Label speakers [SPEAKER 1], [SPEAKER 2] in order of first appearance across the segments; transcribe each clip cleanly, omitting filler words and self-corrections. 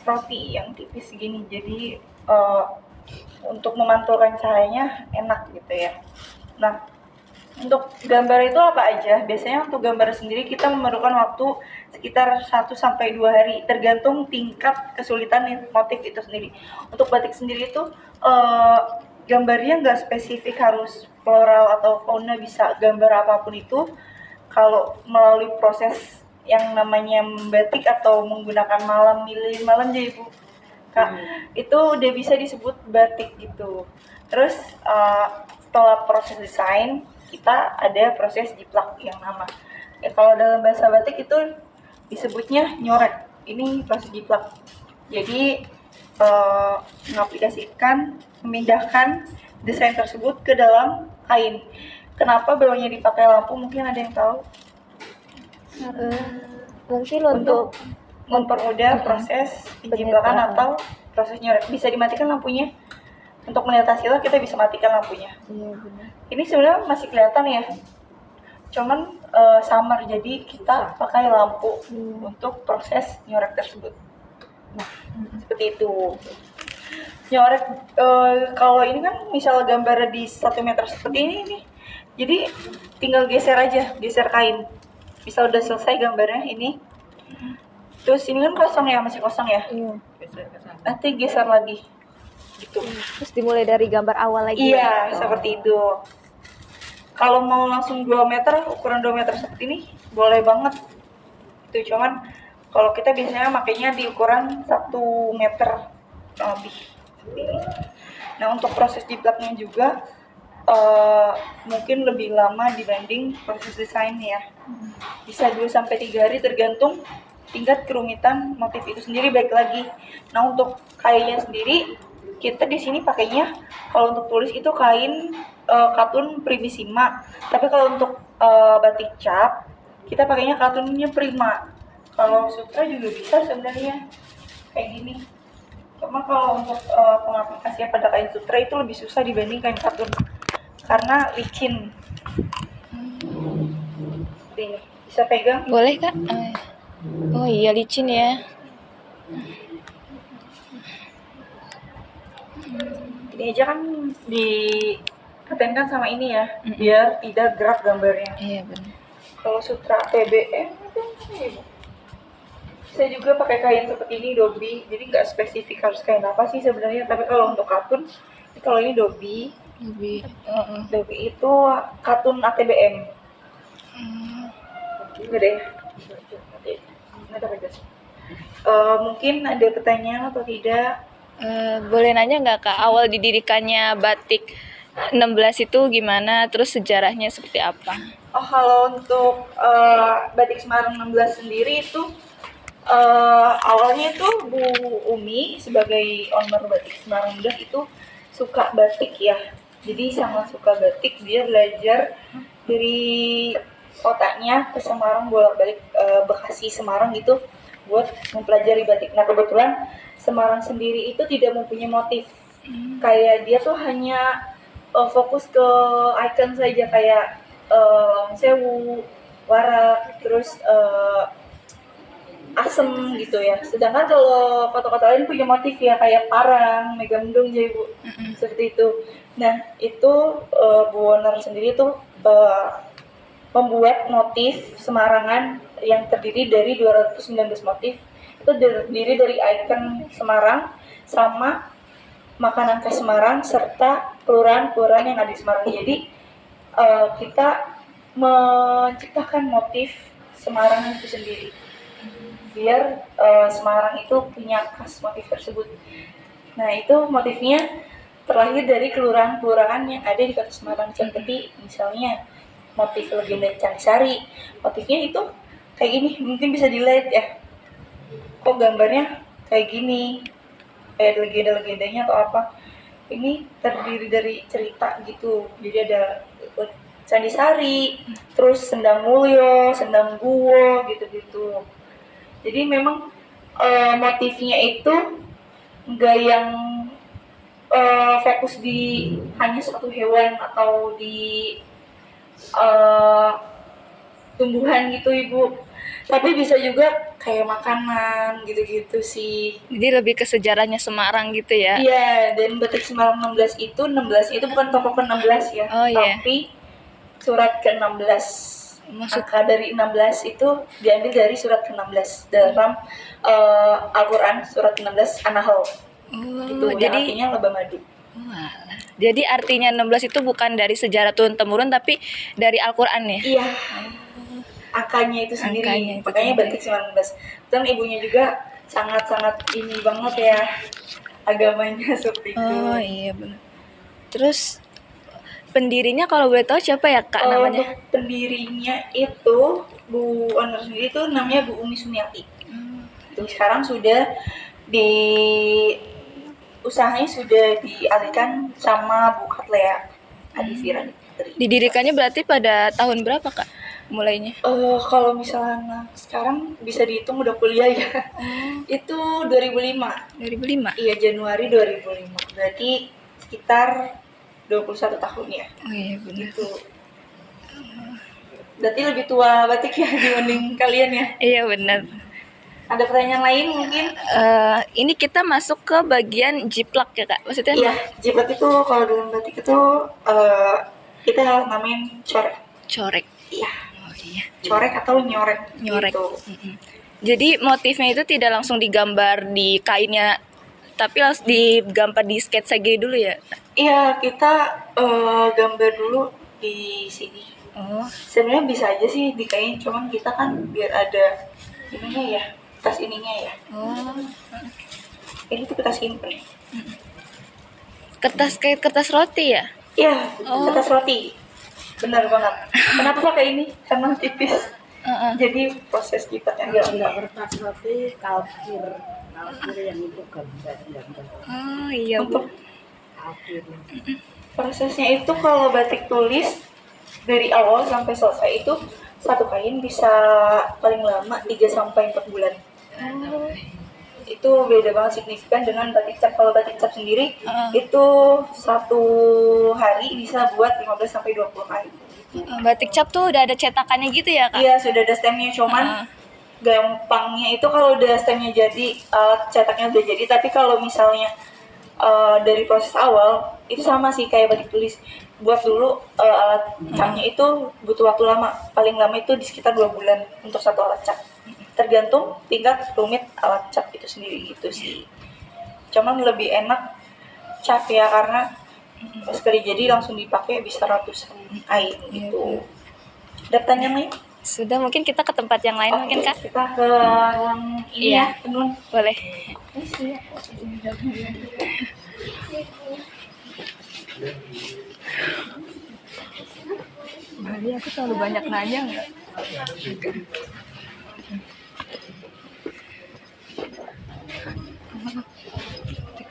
[SPEAKER 1] roti yang tipis gini, jadi untuk memantulkan cahayanya enak gitu ya. Nah, untuk gambar itu apa aja? Biasanya untuk gambar sendiri kita memerlukan waktu sekitar 1-2 hari, tergantung tingkat kesulitan motif itu sendiri. Untuk batik sendiri itu gambarnya nggak spesifik harus floral atau fauna, bisa gambar apapun itu. Kalau melalui proses yang namanya membatik atau menggunakan malam, milih malam jadi Bu Kak, itu udah bisa disebut batik gitu. Terus setelah proses desain, kita ada proses jiplak yang nama. Ya, kalau dalam bahasa batik itu disebutnya nyoret. Ini proses jiplak. Jadi mengaplikasikan, memindahkan desain tersebut ke dalam kain. Kenapa bawahnya dipakai lampu? Mungkin ada yang tahu?
[SPEAKER 2] Mungkin untuk
[SPEAKER 1] mempermudah proses penjiplakan atau proses nyoret. Bisa dimatikan lampunya. Untuk melihat hasilnya kita bisa matikan lampunya.
[SPEAKER 2] Iya benar.
[SPEAKER 1] Ini sebenarnya masih kelihatan ya, cuman samar, jadi kita pakai lampu untuk proses nyoret tersebut. Nah, seperti itu. Nyoret kalau ini kan misal gambar di 1 meter seperti ini nih, jadi tinggal geser aja, geser kain. Misal udah selesai gambarnya ini, terus ini kan kosong ya, masih kosong ya.
[SPEAKER 2] Iya.
[SPEAKER 1] Nanti geser lagi. Gitu.
[SPEAKER 2] Terus dimulai dari gambar awal lagi.
[SPEAKER 1] Iya, seperti itu. Kalau mau langsung 2 meter, ukuran 2 meter seperti ini, boleh banget. Itu cuman kalau kita biasanya makainya di ukuran 1 meter lebih seperti ini. Nah, untuk proses jiplaknya juga mungkin lebih lama dibanding proses desain ya. Bisa 2-3 hari tergantung tingkat kerumitan motif itu sendiri. Baik lagi. Nah, untuk kainnya sendiri kita di sini pakainya kalau untuk tulis itu kain katun Primissima. Tapi kalau untuk batik cap kita pakainya katunnya Prima. Kalau sutra juga bisa sebenarnya kayak gini. Cuma kalau untuk pengaplikasian pada kain sutra itu lebih susah dibanding kain katun karena licin. Ini bisa pegang?
[SPEAKER 2] Boleh Kak? Oh iya, licin ya.
[SPEAKER 1] Ini aja kan diketenkan sama ini ya, biar tidak gerak gambarnya.
[SPEAKER 2] Iya benar.
[SPEAKER 1] Kalau sutra TBM itu saya juga pakai kain seperti ini, dobi. Jadi nggak spesifik harus kain apa sih sebenarnya. Tapi kalau untuk katun, kalau ini dobi. Dobi itu katun ATBM. Enggak deh. Mungkin ada pertanyaan atau tidak?
[SPEAKER 2] Boleh nanya nggak Kak, awal didirikannya batik 16 itu gimana, terus sejarahnya seperti apa?
[SPEAKER 1] Oh, kalau untuk batik Semarang 16 sendiri itu awalnya itu Bu Umi sebagai owner batik Semarang 16 itu suka batik ya. Jadi sangat suka batik, dia belajar dari kotanya ke Semarang, bolak-balik Bekasi Semarang gitu buat mempelajari batik. Nah, kebetulan Semarang sendiri itu tidak mempunyai motif. Kayak dia tuh hanya fokus ke icon saja, kayak sewu, warak, terus asem gitu ya. Sedangkan kalau kota-kota lain punya motif ya, kayak Parang, Megamendung, Jaibu, seperti itu. Nah, itu Bu Woner sendiri tuh membuat motif Semarangan yang terdiri dari 219 motif. Itu terdiri dari ikon Semarang sama makanan khas Semarang serta kelurahan-kelurahan yang ada di Semarang. Jadi kita menciptakan motif Semarang itu sendiri biar Semarang itu punya khas motif tersebut. Nah, itu motifnya terlahir dari kelurahan-kelurahan yang ada di kota Semarang. Seperti misalnya motif legenda Candisari, motifnya itu kayak gini, mungkin bisa dilihat ya, kok gambarnya kayak gini, kayak legenda-legendanya atau apa. Ini terdiri dari cerita gitu, jadi ada Candisari, terus Sendang Mulyo, Sendang Guwo gitu-gitu. Jadi memang motifnya itu nggak yang fokus di hanya satu hewan atau di tumbuhan gitu Ibu, tapi bisa juga kayak makanan gitu-gitu sih.
[SPEAKER 2] Jadi lebih ke sejarahnya Semarang gitu ya.
[SPEAKER 1] Iya, dan batik Semarang 16 itu 16 itu bukan tokoh ke-16 ya,
[SPEAKER 2] Oh, iya.
[SPEAKER 1] tapi surat ke-16.
[SPEAKER 2] Maksud
[SPEAKER 1] Angka dari 16 itu diambil dari surat ke-16 dalam Al-Qur'an surat ke-16 An-Nahl. Itu yang
[SPEAKER 2] jadi
[SPEAKER 1] artinya lebah madu.
[SPEAKER 2] walah. Jadi artinya 16 itu bukan dari sejarah turun temurun tapi dari Al-Qur'an ya.
[SPEAKER 1] Iya, angkanya itu sendiri.
[SPEAKER 2] Angkanya itu
[SPEAKER 1] Makanya
[SPEAKER 2] sendiri.
[SPEAKER 1] batik 19. Dan ibunya juga sangat-sangat ini banget ya agamanya seperti itu.
[SPEAKER 2] Oh iya benar. Terus pendirinya kalau boleh tahu siapa ya Kak namanya?
[SPEAKER 1] Untuk pendirinya itu Bu owner sendiri itu namanya Bu Umi Sumiati. Itu sekarang sudah di usahanya sudah dialihkan sama Bu Katlea Adivira.
[SPEAKER 2] Didirikannya berarti pada tahun berapa Kak mulainya?
[SPEAKER 1] Kalau misalnya sekarang bisa dihitung udah kuliah ya. Itu 2005.
[SPEAKER 2] 2005.
[SPEAKER 1] Iya, Januari 2005. Berarti sekitar 21 tahun ya.
[SPEAKER 2] Oh iya benar.
[SPEAKER 1] Gitu. Berarti lebih tua batik ya dibanding kalian ya.
[SPEAKER 2] Iya benar.
[SPEAKER 1] Ada pertanyaan lain mungkin?
[SPEAKER 2] Ini kita masuk ke bagian jiplak ya Kak. Maksudnya
[SPEAKER 1] Iya, jiplak itu kalau dalam batik itu kita namain corek.
[SPEAKER 2] corek.
[SPEAKER 1] Iya,
[SPEAKER 2] Oh iya.
[SPEAKER 1] corek atau nyorek.
[SPEAKER 2] Nyorek.
[SPEAKER 1] Gitu.
[SPEAKER 2] Jadi motifnya itu tidak langsung digambar di kainnya tapi langsung digambar di sketsa gitu dulu ya.
[SPEAKER 1] Iya, kita gambar dulu di sini.
[SPEAKER 2] Oh.
[SPEAKER 1] Sebenarnya bisa aja sih di kain, cuman kita kan biar ada ininya ya, tas ininya ya.
[SPEAKER 2] Oh.
[SPEAKER 1] Ini tuh kita simpen.
[SPEAKER 2] Kertas kayak kertas roti ya?
[SPEAKER 1] Iya,
[SPEAKER 2] Oh.
[SPEAKER 1] kertas roti. Benar banget. Kenapa pakai ini? Karena tipis. Jadi proses lipatnya enggak.
[SPEAKER 3] Kertas roti kalkir yang itu gambar.
[SPEAKER 2] Oh iya Bu.
[SPEAKER 1] Untuk prosesnya itu kalau batik tulis dari awal sampai selesai itu satu kain bisa paling lama 3 sampai 4 bulan. Itu beda banget signifikan dengan batik cap. Kalau batik cap sendiri itu satu hari bisa buat 15 sampai 20 kain.
[SPEAKER 2] Batik cap tuh udah ada cetakannya gitu ya Kak?
[SPEAKER 1] Iya, sudah ada stemnya, cuman gampangnya itu kalau udah stemnya jadi, cetaknya udah jadi. Tapi kalau misalnya dari proses awal itu sama sih kayak batik tulis. Buat dulu alat capnya itu butuh waktu lama. Paling lama itu di sekitar 2 bulan untuk satu alat cap. Tergantung tingkat rumit alat cap itu sendiri gitu sih. Cuman lebih enak cap ya karena sekali jadi langsung dipakai bisa ratusan kain gitu. Ada pertanyaan lain?
[SPEAKER 2] Sudah, mungkin kita ke tempat yang lain mungkin Kak?
[SPEAKER 1] Kita ke yang ini
[SPEAKER 2] Iya.
[SPEAKER 1] ya, tenun.
[SPEAKER 2] Boleh. Jadi aku terlalu banyak nanya nggak?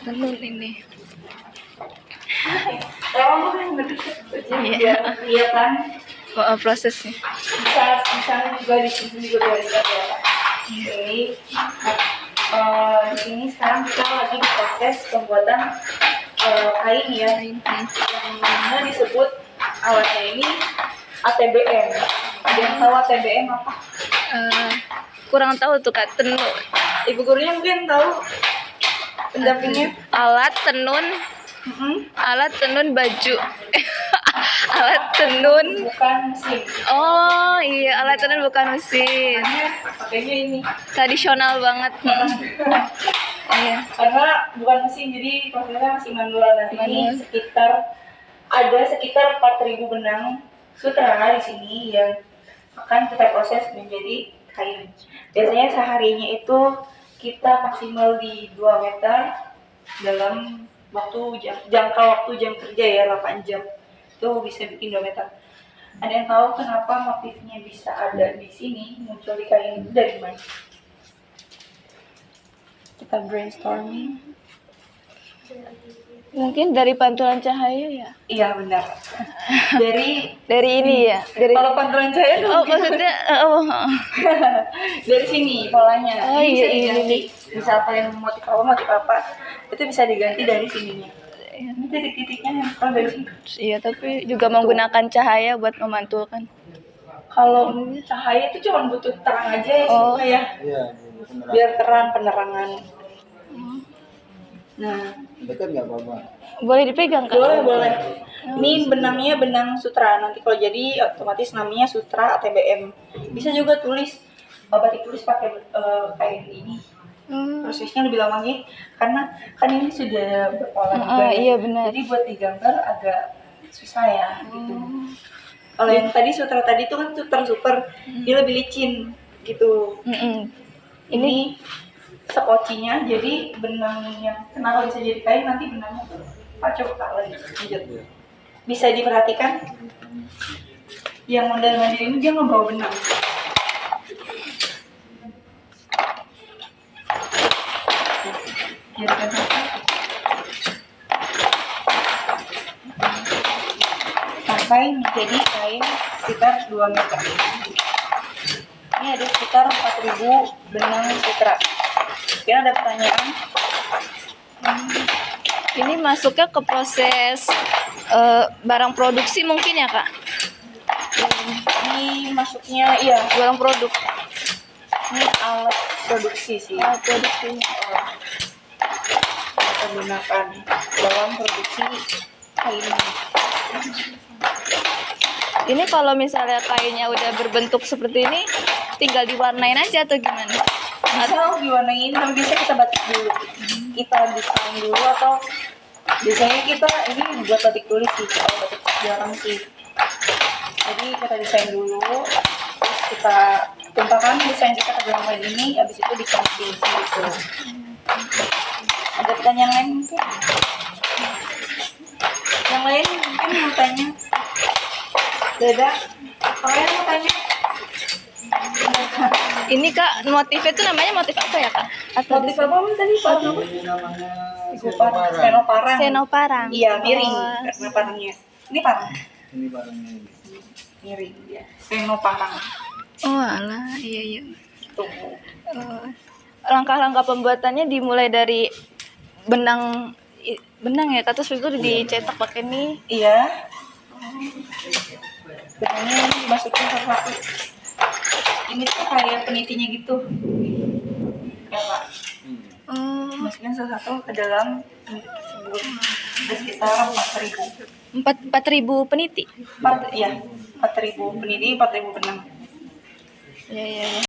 [SPEAKER 2] Tenun ini.
[SPEAKER 1] Iya. Iya kan?
[SPEAKER 2] Prosesnya.
[SPEAKER 1] Bisa juga di sini juga bisa ya. Jadi di sini sekarang kita lagi di proses pembuatan kain ya. Yang mana disebut alatnya ini ATBM. Ada yang tahu ATBM apa?
[SPEAKER 2] Kurang tahu tuh Kak, tenun.
[SPEAKER 1] Ibu gurunya mungkin tahu pendampingnya.
[SPEAKER 2] Alat tenun. Alat tenun baju. Alat tenun.
[SPEAKER 1] Bukan mesin.
[SPEAKER 2] Oh iya, alat tenun bukan mesin.
[SPEAKER 1] Pakainya ini.
[SPEAKER 2] Tradisional banget. Iya.
[SPEAKER 1] Karena bukan mesin, jadi prosesnya masih manual. Nah, ini
[SPEAKER 2] Manual.
[SPEAKER 1] ada sekitar 4.000 benang sutra di sini yang akan kita proses menjadi kain. Biasanya seharinya itu kita maksimal di 2 meter dalam jangka waktu jam kerja ya 8 jam. Itu bisa bikin 2 meter. Ada yang tahu kenapa motifnya bisa ada di sini, muncul di kain itu dari mana? Kita brainstorming.
[SPEAKER 2] Mungkin dari pantulan cahaya ya.
[SPEAKER 1] Iya benar.
[SPEAKER 2] Dari ini ya. Dari
[SPEAKER 1] Kalau pantulan cahaya tuh
[SPEAKER 2] Oh, maksudnya
[SPEAKER 1] dari sini polanya.
[SPEAKER 2] Oh,
[SPEAKER 1] Ini
[SPEAKER 2] iya,
[SPEAKER 1] bisa
[SPEAKER 2] iya,
[SPEAKER 1] diganti. Misal kalian motif apa, itu bisa diganti dari sininya. Ini titik-titiknya nempel dari sini.
[SPEAKER 2] iya, tapi juga menggunakan cahaya buat memantulkan.
[SPEAKER 1] Kalau cahaya itu cuma butuh terang aja ya,
[SPEAKER 2] Oh.
[SPEAKER 1] ya.
[SPEAKER 3] Iya.
[SPEAKER 1] biar terang penerangan. Nah,
[SPEAKER 4] Dekat nggak apa-apa?
[SPEAKER 2] Boleh dipegang Kak?
[SPEAKER 1] boleh. Ini benangnya benang sutra. Nanti kalau jadi otomatis namanya sutra ATBM. Bisa juga tulis batik tulis pakai kain ini. Prosesnya lebih lama nih karena kan ini sudah berpola juga ya.
[SPEAKER 2] Iya benar.
[SPEAKER 1] Jadi buat digambar agak susah ya gitu. Kalau yang tadi sutra tadi itu kan sutra super, dia lebih licin gitu. Ini sekocinya, jadi benang yang kenapa bisa jadi kain nanti benangnya tuh coba Kak lagi lanjut. Bisa diperhatikan yang model mandiri ini dia ngebawa benang. Jadikan sampai menjadi kain sekitar 2 meter. Ini ada sekitar 4.000 benang sutra. Kira ada pertanyaan?
[SPEAKER 2] Ini masuknya ke proses barang produksi mungkin ya Kak?
[SPEAKER 1] Ini masuknya iya
[SPEAKER 2] Barang produk.
[SPEAKER 1] ini alat produksi sih.
[SPEAKER 2] Alat produksi.
[SPEAKER 1] Kita gunakan dalam produksi kain.
[SPEAKER 2] Ini kalau misalnya kainnya udah berbentuk seperti ini, tinggal diwarnain aja atau gimana?
[SPEAKER 1] Bisa diwarnain, tapi biasanya kita batik dulu. Kita desain dulu atau biasanya kita ini buat batik tulis sih, kalau batik jarang sih. Jadi kita desain dulu, terus kita tumpahkan desain kita ke dalam kain ini, habis itu dicompil gitu. Ada pertanyaan lain mungkin? Yang lain mungkin mau tanya? Beda? Kalian mau tanya?
[SPEAKER 2] Ini Kak, motifnya itu namanya motif apa ya Kak? Atau
[SPEAKER 1] Motif apa tadi Pak?
[SPEAKER 4] Ini namanya
[SPEAKER 1] Senoparang.
[SPEAKER 4] senoparang.
[SPEAKER 2] Senoparang.
[SPEAKER 1] Iya, miring
[SPEAKER 2] Oh.
[SPEAKER 1] karena parangnya. Ini parang.
[SPEAKER 4] Ini barangnya ini.
[SPEAKER 1] Miring ya. Senoparang.
[SPEAKER 2] Oh alah, iya.
[SPEAKER 1] Tuh.
[SPEAKER 2] Langkah-langkah pembuatannya dimulai dari benang ya Kak, terus itu dicetak pakai ini.
[SPEAKER 1] Iya. Benangnya ini dimasukin satu-satu. Ini tuh kayak penitinya gitu. Ya Pak. Masukin satu-satu ke dalam peniti tersebut. Ada sekitar 4.000.
[SPEAKER 2] 4.000 peniti.
[SPEAKER 1] 4.000 peniti, 4.000 benang.
[SPEAKER 2] Iya.